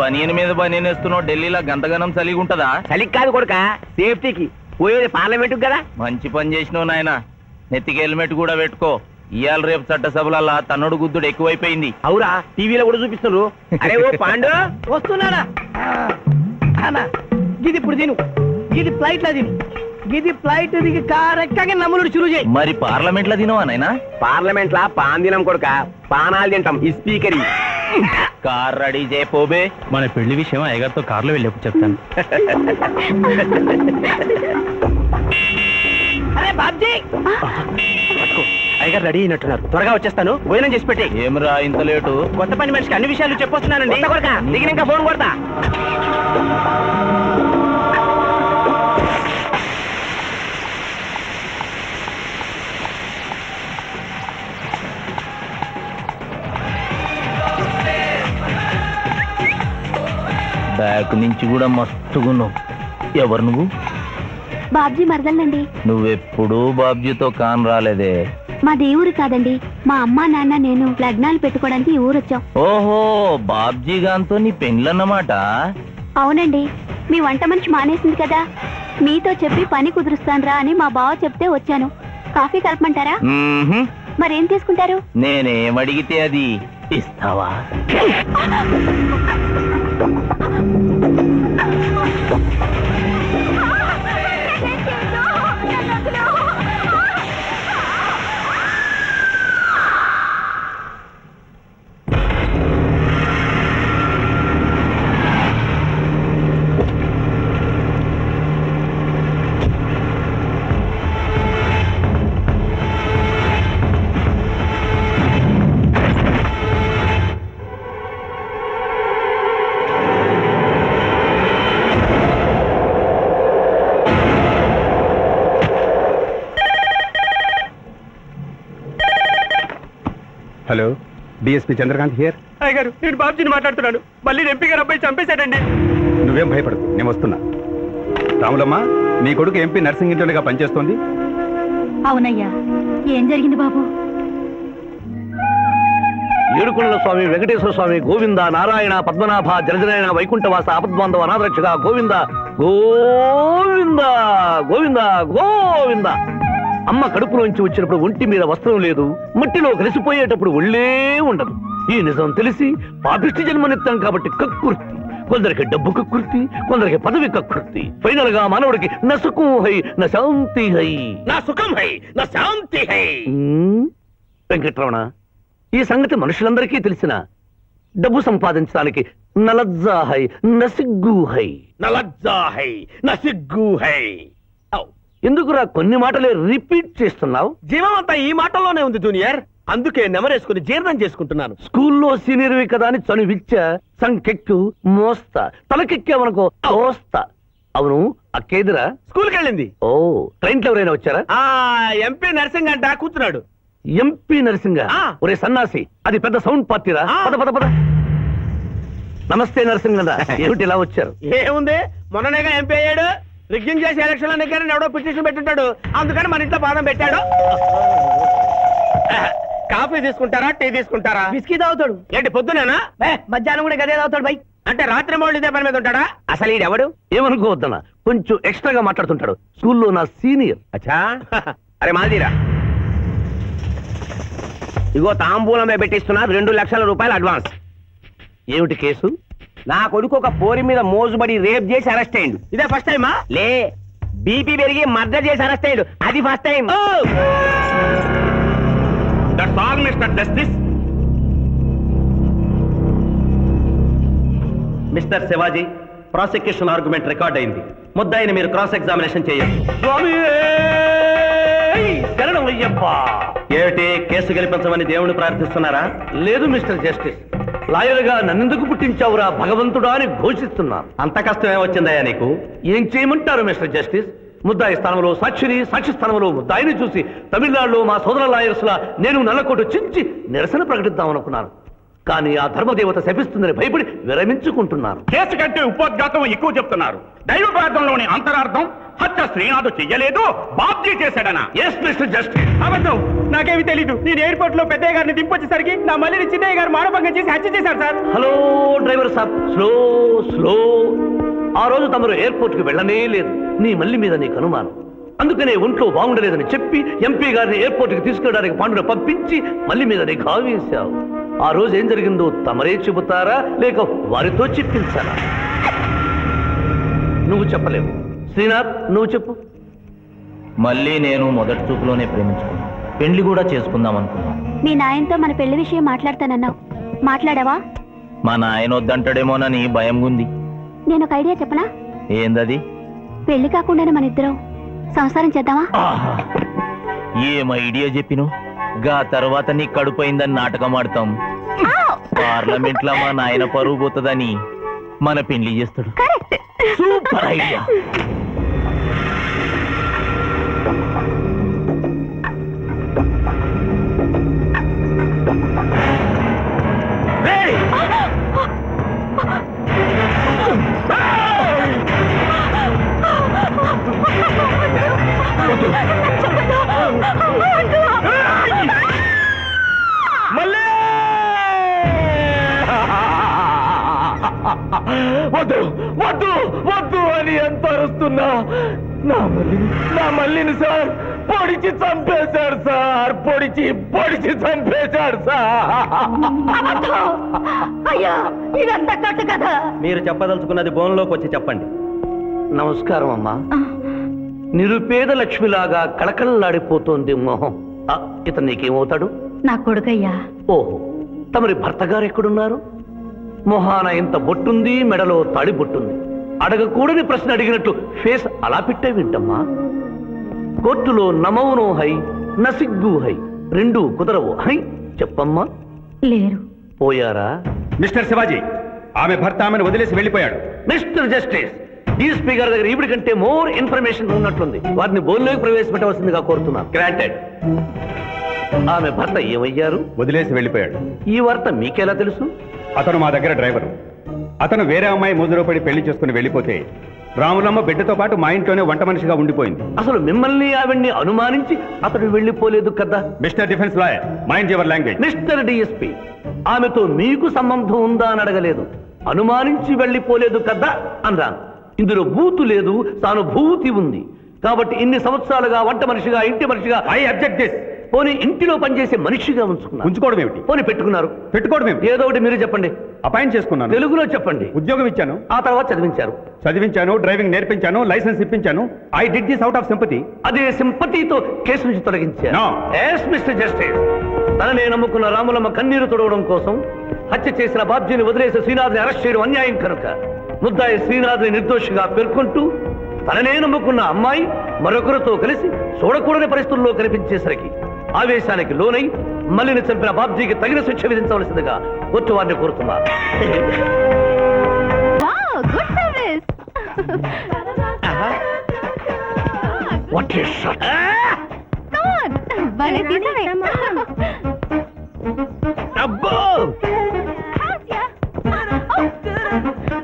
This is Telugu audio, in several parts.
బనియన్ మీద బనియన్ వేస్తున్నావు, ఢిల్లీలో గంతగనం చలిగి ఉంటదా? చలికి కాదు కొడుక, సేఫ్టీకి. పోయేది పార్లమెంట్ కదా. మంచి పని చేసినావు నాయన. నెత్తికి హెల్మెట్ కూడా పెట్టుకో. ఇవాళ రేపు చట్టసభలల్లా తన్నుడు గుద్దుడు ఎక్కువైపోయింది. అవురా, టీవీలో కూడా చూపిస్తున్నారు. అరే ఓ పాండు వస్తున్నానా? గిది ఇప్పుడు తిను, గిది ఫ్లైట్ లో తిను, గిది ఫ్లైట్ దిగి కార్ ఎక్కగా నమ్ములు చురు చేయి. మరి పార్లమెంట్ లో తినవా నాయనా? పార్లమెంట్ లా పాన్ తినం కొడుక, పానాలు తింటాం. ఈ స్పీకర్ కార్ రెడీ చేయపోబే. మన పెళ్లి విషయం అయ్యగారితో కారులో వెళ్ళేప్పుడు చెప్తాను. అరే బాబ్జీ, అయ్యగారు రెడీ అయినట్టున్నారు. త్వరగా వచ్చేస్తాను, భోజనం చేసి పెట్టి. ఏమరా ఇంత లేటు? కొత్త పని మనిషికి అన్ని విషయాలు చెప్పొస్తున్నానండి. కొడుక దిగినాక ఫోన్ కొడతా. బ్యాక్ నుంచి కూడా మస్తుగున్నావు. ఎవరు నువ్వు? బాబ్జీ మరదలండి. నువ్వెప్పుడూ బాబ్జీతో కాన్ రాలేదే. మా దేవురు కాదండి, మా అమ్మా నాన్న నేను లగ్నాలు పెట్టుకోవడానికి ఈ ఊరొచ్చాం. ఓహో, బాబ్జీ గాంతో నీ పెండ్లన్నమాట. అవునండి, మీ వంట మనిషి మానేసింది కదా, మీతో చెప్పి పని కుదురుస్తానురా అని మా బావ చెప్తే వచ్చాను. కాఫీ కలపమంటారా? మ్మ్హ్మ్. మరేం తీసుకుంటారు? నేనేమడిగితే అది ఇస్తావా? Hello, DSP Chandrakant here. అయ్యగారు, నేను బాబ్జీని మాట్లాడుతున్నాను. మళ్ళీ ఎంపీ గారు అబ్బాయి చంపేశాడండి. నువ్వేం భయపడదు, నేను వస్తున్నా. రాములమ్మ, నీ కొడుకు ఎంపీ నర్సింగ్ ఇంటర్గా పనిచేస్తోంది. అవునయ్యా, ఏం జరిగింది బాబు? ఏడుకొండల స్వామి, వెంకటేశ్వర స్వామి, గోవింద, నారాయణ, పద్మనాభ, జలజనాయన, వైకుంఠవాస, ఆపద్బాంధవ, అనాథరక్షక, గోవింద గోవింద గోవింద గోవింద. అమ్మ కడుపులోంచి వచ్చినప్పుడు ఒంటి మీద వస్త్రం లేదు, మట్టిలో కలిసిపోయేటప్పుడు ఒళ్ళే ఉండదు. ఈ నిజం తెలిసి పాపిష్టి జన్మనిత్తాం కాబట్టి కక్కుర్తి. కొందరికి డబ్బు కక్కుర్తి, కొందరికి పదవి కక్కుర్తి. ఫైనల్ గా మానవుడికి నా సుఖం హై, నా శాంతి హై. నా సుఖం హై, నా శాంతి హై. వెంకటరమణ, ఈ సంగతి మనుషులందరికీ తెలిసిన డబ్బు సంపాదించడానికి నలజ్జా హై, నసిగ్గు హై. నలజ్జా హై, నసిగ్గు హై. ఎందుకురా కొన్ని మాటలే రిపీట్ చేస్తున్నావు? జీవం అంతా ఈ మాటల్లోనే ఉంది జూనియర్, అందుకే నెమరేసుకుని జీర్ణం చేసుకుంటున్నాను. స్కూల్లో సీనియర్వి కదా అని చనువిచ్చ సంకెక్కు మోస్తా, తలకెక్కావనుకో తోస్తా. అవును, అక్కేదిరా స్కూల్కి వెళ్ళింది. ఓ, ట్రైన్లో ఎవరైనా వచ్చారా? ఆ ఎంపీ నర్సింగ్ అంట కూర్చున్నాడు. ఎంపీ నరసింగ? ఒరే సన్నాసి, అది పెద్ద సౌండ్ పార్టీరా. పద పద పద. నమస్తే నరసింగ, ఏమిటి ఇలా వచ్చారు? ఏముంది, మొన్ననేగా ఎంపీ అయ్యాడు. రిగ్గింగ్ చేసి ఎలక్షన్ లో నెగ్గారని ఎవడో పిటిషన్ పెట్టుంటాడు, అందుకని మన ఇంట్లో పాదం పెట్టాడు. కాఫీ తీసుకుంటారా, టీ తీసుకుంటారా? బిస్కీ తాగుతాడు. ఏంటి పొద్దునేనా? మధ్యాహ్నం కూడా గదే తాగుతాడు బై. అంటే రాత్రి మౌళ్ళు ఇదే పని మీద ఉంటాడా? అసలు ఈడెవడు? ఏమనుకోవద్దన్నా, కొంచెం ఎక్స్ట్రాగా మాట్లాడుతుంటాడు. స్కూల్లో నా సీనియర్. అచ్చా, అరే మాదిరా, ఇగో తాంబూలమే పెట్టిస్తున్నా, 2 లక్షల రూపాయలు అడ్వాన్స్. ఏమిటి కేసు? నా కొడుకు ఒక పోరి మీద మోజుబడి రేప్ చేసి అరెస్ట్ అయ్యిండు. ఇదే ఫస్ట్ టైమా? లే, బీపీ పెరిగి మర్డర్ చేసి అరెస్ట్ అయ్యాడు, అది first time. That's all mister justice. Mister Shivaji, prosecution argument record అయింది. ముద్దాయిని మీరు క్రాస్ ఎగ్జామినేషన్ చేయొచ్చు. ఏమిటి, కేసు గెలిపించమని దేవుని ప్రార్థిస్తున్నారా? లేదు మిస్టర్ జస్టిస్, లాయర్గా నన్నెందుకు పుట్టించావురా భగవంతుడా అని ఘోషిస్తున్నాను. అంత కష్టమే వచ్చిందయ్యా నీకు? ఏం చేయమంటారు మిస్టర్ జస్టిస్? ముద్దాయి స్థానంలో సాక్షిని, సాక్షి స్థానంలో ముద్దాయిని చూసి తమిళనాడులో మా సోదర లాయర్స్ లా నేను నల్లకోటు చించి నిరసన ప్రకటిద్దామనుకున్నాను. కానీ ఆ ధర్మదేవత శపిస్తుందని భయపడి విరమించుకుంటున్నాను. కేసు కంటే ఉపోద్ఘాతం ఎక్కువ చెప్తున్నారు. దైవ ప్రార్థనలోని అంతరార్థం హత్య శ్రీనాథు చెయ్యలేదు, బాబ్జీ చేశాడనా? Yes mister justice. అబద్ధం, నాకేమి తెలీదు. నేను ఎయిర్పోర్ట్ లో పెద్దయ్య గారిని దింపొచ్చేసరికి నా మళ్ళీ చిన్నయ్య గారు మానభంగం చేసి హత్య చేశారు సార్. హలో డ్రైవర్ సాబ్, స్లో స్లో. ఆ రోజు తమరు ఎయిర్పోర్ట్ కు వెళ్ళనే లేదు. నీ మల్లి మీద నీకు అనుమానం. అందుకనే ఒంట్లో బాగుండలేదని చెప్పి ఎంపీ గారిని ఎయిర్పోర్ట్ కి తీసుకెళ్ళడానికి పాండును పంపించి మల్లి మీద నీకు ఆవేశావు. ఆ రోజు ఏం జరిగిందో తమరే చెబుతారా లేక వారితో చెప్పించారా? నువ్వు చెప్పలేవు. శ్రీనాథ్, నువ్వు చెప్పు. మళ్ళీ నేను మొదటి చూపులోనే ప్రేమించుకున్నాను. పెళ్లి కూడా చేసుకుందాం అనుకున్నాను. మీ నాయనతో మన పెళ్లి విషయం మాట్లాడతానన్నావు, మాట్లాడావా? మా నాయన వద్దంటాడేమోనని భయం ఉంది. నేను ఒక ఐడియా చెప్పనా? ఏందది? పెళ్లి కాకుండానే మన ఇద్దరం సంసారం చేద్దామా? ఆహా! ఏం ఐడియా చెప్పిను. గా తర్వాత నీ కడుపోయిందని నాటకం ఆడతాం. పార్లమెంట్ లో మా నాయన పరువు పోతుందని మన పెళ్లి చేస్తాడు. Super idea. వద్దు వద్దు వద్దు అని ఎంత అరుస్తున్నా నా మల్లిని సార్ పొడిచి చంపేశాడు సార్. పొడిచి చంపేశాడు సార్. అయ్యా, ఇదంతా కట్టు కదా. మీరు చెప్పదలుచుకున్నది బోన్లోకి వచ్చి చెప్పండి. నమస్కారం అమ్మా. నిరుపేద లక్ష్మిలాగా కళకళలాడిపోతోంది మొహం. ఇతను నీకేమవుతాడు? నా కొడుకయ్యా. ఓహో, తమరి భర్త గారు ఎక్కడున్నారు? మొహాన ఇంత బొట్టుంది, మెడలో తాడి బొట్టుంది. అడగకూడని ప్రశ్న అడిగినట్టు ఫేస్ అలా పెట్టే వింటమ్మా. కోర్టులో నమౌనో హై, నసిగ్గు హై, రెండు కుదరవు హై. చెప్పమ్మా. లేరు. పోయారా? మిస్టర్ శివాజీ, ఆమె భర్త ఆమెను వదిలేసి వెళ్ళిపోయాడు. మిస్టర్ జస్టిస్, డీఎస్పీ గారి దగ్గర ఈవిడి కంటే మోర్ ఇన్ఫర్మేషన్ ఉన్నట్లుంది. వారిని బోన్లోకి ప్రవేశపెట్టవలసిందిగా కోరుతున్నాను. గ్రాంటెడ్. ఆమె భర్త ఏమయ్యారు? వదిలేసి వెళ్ళిపోయాడు. ఈ వార్త మీకెలా తెలుసు? అతను మా దగ్గర డ్రైవరు. అతను వేరే అమ్మాయి ముజులో పడి పెళ్లి చేసుకుని వెళ్ళిపోతే రాములమ్మ బిడ్డతో పాటు మా ఇంట్లోనే వంట మనిషిగా ఉండిపోయింది. అసలు మిమ్మల్ని ఆవిడ్ని అనుమానించి అతడు వెళ్ళిపోలేదు కదా? Mister defence lawyer, mind your language. Mister DSP, ఆమెతో మీకు సంబంధం ఉందా అని అడగలేదు. అనుమానించి వెళ్ళిపోలేదు కదా అన్నాను. ఇందులో బూతు లేదు, సానుభూతి ఉంది. కాబట్టి ఇన్ని సంవత్సరాలుగా వంట మనిషిగా, ఇంటి మనిషిగా, ఐ అబ్జెక్ట్ దిస్. పోనీ ఇంటిలో పనిచేసే మనిషిగా ఉంచుకున్నారు. ఉంచుకోవడం ఏమిటి? పోనీ పెట్టుకున్నారు. పెట్టుకోవడం ఏమిటి? ఏదో ఒకటి మీరు చెప్పండి. అపాయింట్ చేసుకున్నాను. తెలుగులో చెప్పండి. ఉద్యోగం ఇచ్చాను. ఆ తర్వాత చదివించారు. చదివించాను, డ్రైవింగ్ నేర్పించాను, లైసెన్స్ ఇప్పించాను. I did this out of sympathy. అదే సింపతితో కేసు నుంచి తొలగించారు. No. ఎస్ మిస్టర్ జస్టిస్, తననే నమ్ముకున్న రాములమ్మ కన్నీరు తొడవడం కోసం హత్య చేసిన బాబ్జీని వదిలేసి శ్రీనాథ్ని అరెస్ట్ చేయడం అన్యాయం కనుక ముద్దాయి శ్రీనాథ్ని నిర్దోషిగా పేర్కొంటూ తననే నమ్ముకున్న అమ్మాయి మరొకరితో కలిసి చూడకూడని పరిస్థితుల్లో కనిపించేసరికి ఆవేశానికి లోనై మల్లిని చంపిన బాబ్జీకి తగిన శిక్ష విధించవలసిందిగా కోర్టు వారిని కోరుతున్నారు. Good service. What a shot. భలే తీసావే. అబ్బో!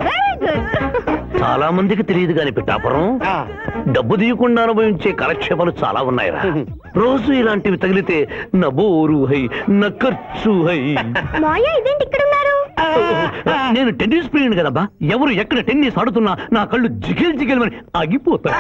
Very good. చాలా మందికి తెలియదు కాని పిఠాపురం, డబ్బు తీయకుండా అనుభవించే కాలక్షేపాలు చాలా ఉన్నాయిరా. రోజు ఇలాంటివి తగిలితే నా బోరు హై, నా ఖర్చు హై. మాయ, ఇదేంటి ఇక్కడ ఉన్నారు? నేను టెన్నిస్ ప్లేయర్ కదబ్బా. ఎవరు ఎక్కడ టెన్నిస్ ఆడుతున్నా నా కళ్ళు జిగిల్ జిగిల్ అని ఆగిపోతాయి.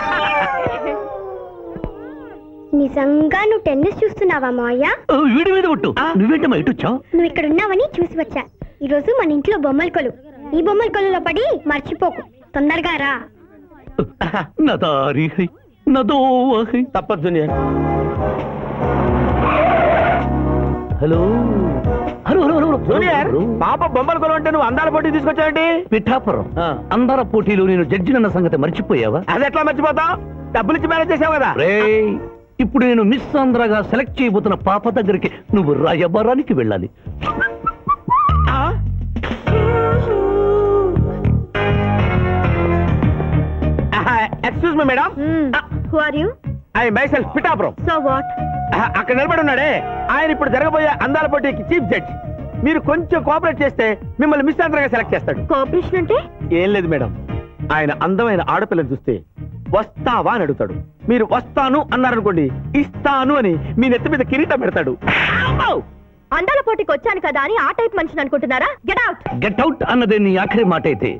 నిజంగా నువ్వు టెన్నిస్ చూస్తున్నావా మాయా? వీడి మీద కొట్టు. నువ్వేంటమ్మా ఇటు వచ్చావు? నువ్వు ఇక్కడ ఉన్నావని చూసి వచ్చా. ఈ రోజు మన ఇంట్లో బొమ్మల కొలు. ఈ బొమ్మల కొలులో పడి మర్చిపోకు. తొందరగా రా. నా దారి హై, నా దోవ హై. తప్పదు junior. Hello hello hello hello junior, పాప బొమ్మల కొలు అంటే నువ్వు అందాల పోటీ తీసుకొచ్చావండి? పిఠాపురం, అందాల పోటీలో నేను జడ్జినన్న సంగతి మర్చిపోయావా? అది ఎట్లా మర్చిపోతావు? డబ్బులు ఇచ్చి మేనేజ్ చేసావు కదా. రేయ్, ఇప్పుడు నేను మిస్ ఆంధ్రగా సెలెక్ట్ చేయబోతున్న పాప దగ్గరికి నువ్వు రాయబారానికి వెళ్ళాలి. Excuse me madam. Who are you? I myself Pithapuram. So what? అక్కడ నిలబడి ఉన్నాడే ఆయన ఇప్పుడు జరగబోయే అందాల పోటీకి చీఫ్ జడ్జ్. మీరు కొంచెం కోఆపరేట్ చేస్తే మిమ్మల్ని మిస్ ఆంధ్రగా సెలెక్ట్ చేస్తాడు. కోఆపరేషన్ అంటే ఏం లేదు మేడం, ఆయన అందమైన ఆడపిల్లని చూస్తే వస్తావా అని అడుగుతాడు. మీరు వస్తాను అన్నారనుకోండి, ఇస్తాను అని మీ నెత్తి మీద కిరీటం పెడతాడు. అందాల పోటీకి వచ్చాను కదా అని ఆ టైప్ మనిషిని అనుకుంటున్నారా? Get out. గెట్ అవుట్ అన్నదే నీ ఆఖరి మాట అయితే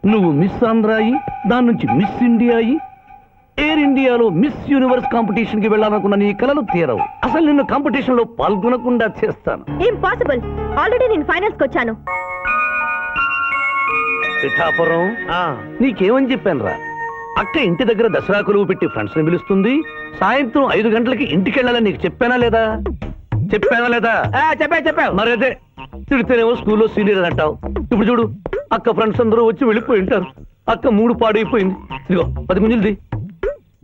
నువ్వు మిస్ ఆంధ్ర అయ్యి దాని నుంచి మిస్ ఇండియా అయ్యి ఎయిర్ ఇండియాలో మిస్ యూనివర్స్ కాంపిటీషన్ కి వెళ్ళాలనుకున్న నీ కలలు తీరవు. అసలు నిన్ను కాంపిటీషన్ లో పాల్గొనకుండా చేస్తాను. ఇంపాసిబుల్. ఆల్రెడీ నేను ఫైనల్స్ కి వచ్చాను. పిఠాపురం నీకేమని చెప్పాను రా? అక్క ఇంటి దగ్గర దసరా కొలువు పెట్టి ఫ్రెండ్స్ ని పిలుస్తుంది. సాయంత్రం 5 గంటలకి ఇంటికి వెళ్ళాలని నీకు చెప్పానా లేదా? చెప్పావు. మరి అదే తిడితేనేమో స్కూల్లో సీనియర్ అంటావు. ఇప్పుడు చూడు, అక్క ఫ్రెండ్స్ అందరూ వచ్చి వెళ్ళిపోయి ఉంటారు. అక్క మూడు పాడైపోయింది. ఇదిగో 10 గుంజులు.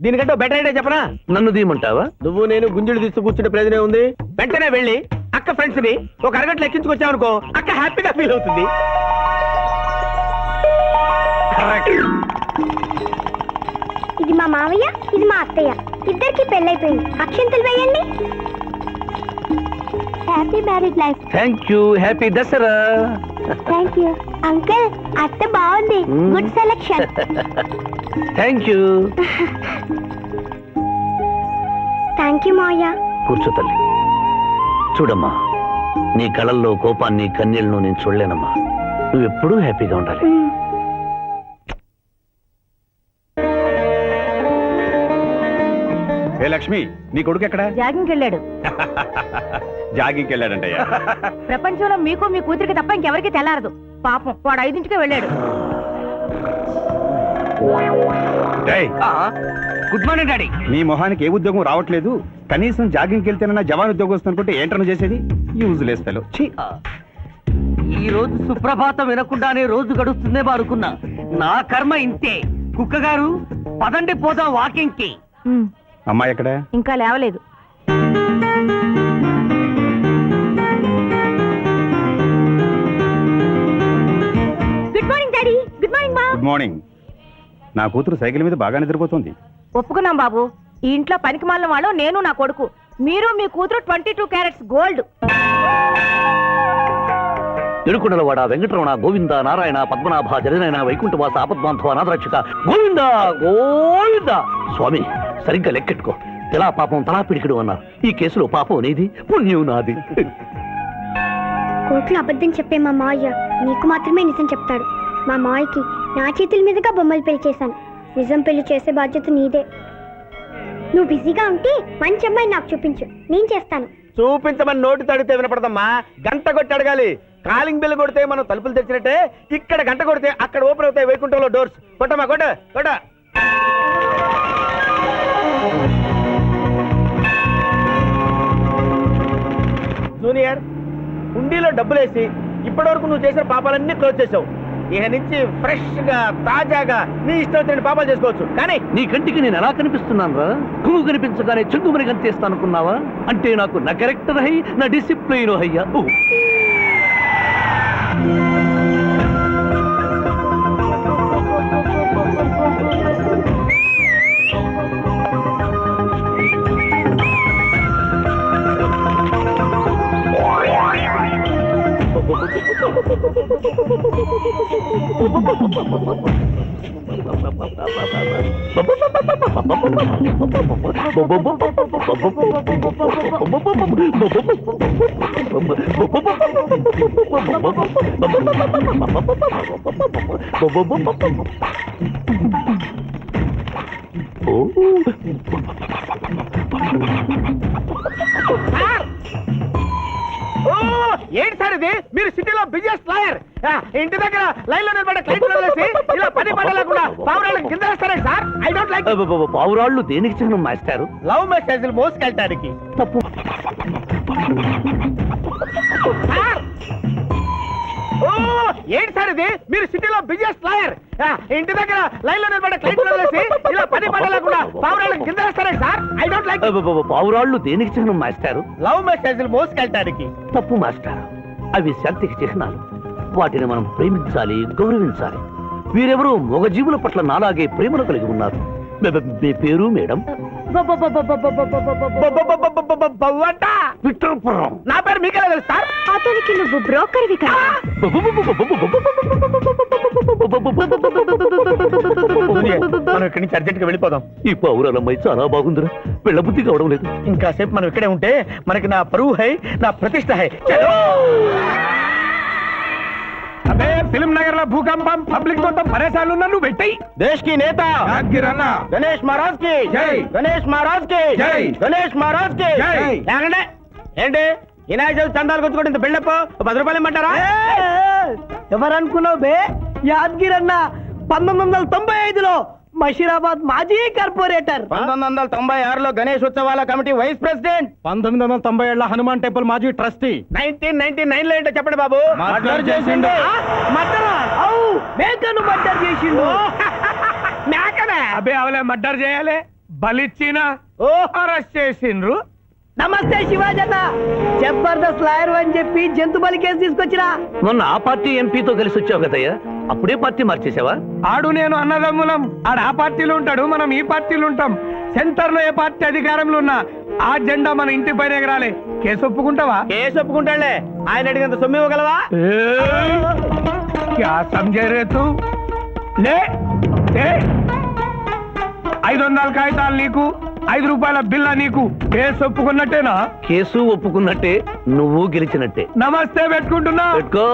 దీనికంటే బెటర్ ఐడియా చెప్పనా? నన్ను దీయమంటావా? నువ్వు నేను గుంజులు తీస్తూ కూర్చుంటే ప్రయోజనం ఉంది. వెంటనే వెళ్ళి అక్క ఫ్రెండ్స్ ని ఒక అరగంటలో ఎక్కించుకొచ్చావు అనుకో, అక్క హ్యాపీగా ఫీల్ అవుతుంది. ఇది మా మావయ్య, ఇది మా అత్తయ్య, ఇద్దరికి పెళ్ళైపోయింది. అక్షంతలు వేయండి. Happy married life. Thank you. Happy Dasara. Thank you uncle. అత్త బాగుంది. Good selection. Thank you. Thank you మావయ్య. కూర్చో తల్లి. చూడమ్మా, నీ కళల్లో కోపాన్ని కన్నీళ్లను నేను చూడలేనమ్మా. నువ్వెప్పుడూ హ్యాపీగా ఉండాలి. ఏ లక్ష్మి, నీ కొడుకు ఎక్కడ? జాగింగ్కి వెళ్ళాడు. జాగింగ్కి వెళ్ళాడంటయ్యా. ప్రపంచంలో మీకు మీ కూతురికి తప్ప ఇంకెవరికి తెల్లారదు. పాపం వాడు 5ంటికే వెళ్ళాడు. Good morning daddy. నీ మొహానికి ఏ ఉద్యోగం రావట్లేదు. కనీసం జాగింగ్కి వెళ్తేనన్నా జవాన్ ఉద్యోగం వస్తుంది అనుకుంటే ఏంటన్నా చేసేది? యూజ్ లేస్తాలో. ఈ రోజు సుప్రభాతం వినకుండానే రోజు గడుస్తుందే అనుకున్నా. నా కర్మ ఇంతే. కుక్క గారు పదండి పోదాం వాకింగ్ కి. అమ్మాయి ఎక్కడ? ఇంకా లేవలేదు. Good morning daddy. Good morning మా. Good morning. నా కూతురు సైకిల్ మీద బాగా నిద్రపోతుంది. ఒప్పుకున్నాం బాబు. ఈ ఇంట్లో పనికి మాలిన వాళ్ళు నేను, నా కొడుకు. మీరు మీ కూతురు 22 క్యారెట్స్ గోల్డ్. ఎడుకునలవాడ వెంకటరమణ గోవింద నారాయణ పద్మనాభ జగనైన వైకుంఠవాస ఆపద్బాంధవ అనాథరక్షక గోవింద గోవింద. స్వామి, సరిగ్గా లెక్కెట్టుకో. తెలా పాపం తలా పిడికిడు అన్నారు. ఈ కేసులో పాపం నీది, పుణ్యం నాది. కోర్టులో అబద్ధం చెప్పే మా మావయ్య నీకు మాత్రమే నిజం చెప్తాడు. మా మావయ్యకి నా చేతుల మీదుగా బొమ్మలు పెళ్లి చేశాను. నిజం పెళ్లి చేసే బాధ్యత నీదే. నువ్వు బిజీగా ఉంటే మంచి అమ్మాయి నాకు చూపించు, నేను చేస్తాను. చూపించమని నోటి తడితే వినపడదమ్మా. గంట కొట్టి అడగాలి. కాలింగ్ బిల్ కొడితే మనం తలుపులు తెచ్చినట్టే ఇక్కడ గంట కొడితే అక్కడ ఓపెన్ అవుతాయి వైకుంఠంలో డోర్స్. కొట్టమ్మా, కొట్ట కొట్ట. జూనియర్, హుండీలో డబ్బులేసి ఇప్పటి వరకు నువ్వు చేసిన పాపాలన్నీ క్లోజ్ చేసావు. ఇక నుంచి ఫ్రెష్ గా తాజాగా నీ ఇష్టం వచ్చిన పాపాలు చేసుకోవచ్చు. కానీ నీ కంటికి నేను ఎలా కనిపిస్తున్నాను రా? కుమ్ము కనిపించగానే చెంగుమని కనిపిస్తాను అనుకున్నావా? అంటే నాకు నా క్యారెక్టర్ హై, నా డిసిప్లైన్ హయ్యా. ఏంటి సార్ ఇది? మీరు సిటీలో బిజినెస్ లాయర్, ఇంటి దగ్గర లైన్ లో నిలబడే క్లయింట్లు వదిలేసి ఇలా పని లేకుండా పావురాళ్ళకి కింద వేస్తారే సార్? I don't like. పావురాళ్ళు దేనికి చిహ్నం మాస్టారు? లవ్ మెసేజ్లు మోసుకెళ్ళటానికి. తప్పు. ఏంటి సార్ ఇది? మీరు సిటీలో బిజినెస్ లాయర్, ఇంటి దగ్గర లైన్ లో నిలబడే క్లయింట్లు వదిలేసి ఇలా పని లేకుండా పావురాళ్ళకి కింద వేస్తారే సార్? I don't like. పావురాళ్ళు దేనికి చిహ్నం మాస్టారు? లవ్ మెసేజ్లు మోసుకెళ్ళటానికి. తప్పు మాస్టర్. అవి శాంతికి చిహ్నాలు. వాటిని మనం ప్రేమించాలి, గౌరవించాలి. వీరెవరూ మగజీవుల పట్ల నాలాగే ప్రేమను కలిగి ఉన్నారు. మీ పేరు మేడం? బవ్వట విక్టర్పురం. నా పేరు మీకెలా తెలుసు సార్? అతనికి నువ్వు బ్రోకర్వి కదా. జూనియర్, మనం ఇక్కడి నుంచి అర్జెంట్ గా వెళ్ళిపోదాం. ఈ పౌరాలమ్మాయి చాలా బాగుందిరా, వెళ్ళబుద్ధి కావడం లేదు. ఇంకాసేపు మనం ఇక్కడే ఉంటే మనకి నా పరువు హై, నా ప్రతిష్ట హై. చలో. అబే ఫిల్మ్ నగర్ లో భూకంపం, పబ్లిక్ మొత్తం పరేషాన్లు ఉన్నా, నువ్వు పెట్టాయి. దేశ్ కి నేత గణేష్ మహారాజ్ కి జై. గణేష్ మహారాజ్ కి జై. గణేష్ మహారాజ్ కి జై. ఏమండే? ఏంటి వినాయక చవితి చందాలు కొట్టుకుంటే ఇంత బిల్డప్ 10 రూపాయలు ఇమ్మంటారా? ఎవరనుకున్నావు బే? యాద్గిరన్న 1995లో మషీరాబాద్ మాజీ కార్పొరేటర్. 1996లో గణేష్ ఉత్సవాల committee vice president. 1997 Hanuman temple మాజీ ట్రస్టీ. 1999 లో ఏంటో చెప్పండి బాబు. మర్డర్ చేసిండు. మర్డరా? అవు, మేకను మర్డర్ చేసిండు. మేకనే. అబే అవలే మర్డర్ చేయాలి, బలిచ్చిన అరెస్ట్ చేసిండ్రు. నమస్తే శివాజన్న, జబర్దస్త్ లాయర్ అని చెప్పి జంతు బలి కేసు తీసుకొచ్చిరా. మొన్న ఆ పార్టీ ఎంపీతో కలిసి వచ్చావు కదయ్యా, అప్పుడే పార్టీ మార్చేసావా? ఆడు నేను అన్నదమ్ములం, ఆడు ఆ పార్టీలో ఉంటాడు, మనం ఈ పార్టీలో ఉంటాం. సెంటర్ లో ఏ పార్టీ అధికారంలో ఉన్నా ఆ జెండా మన ఇంటి పైన ఎగరాలి. కేసు ఒప్పుకుంటావా? కేసు ఒప్పుకుంటాడులే, ఆయన అడిగినంత సొమ్ము ఇవ్వగలవా? క్యా సమझे रे तू? లే 500 కాగితాలు నీకు, 5 రూపాయల బిల్ల నీకు. కేసు ఒప్పుకున్నట్టేనా? కేసు ఒప్పుకున్నట్టే, నువ్వు గెలిచినట్టే. నమస్తే పెట్టుకుంటున్నా. పెట్టుకో.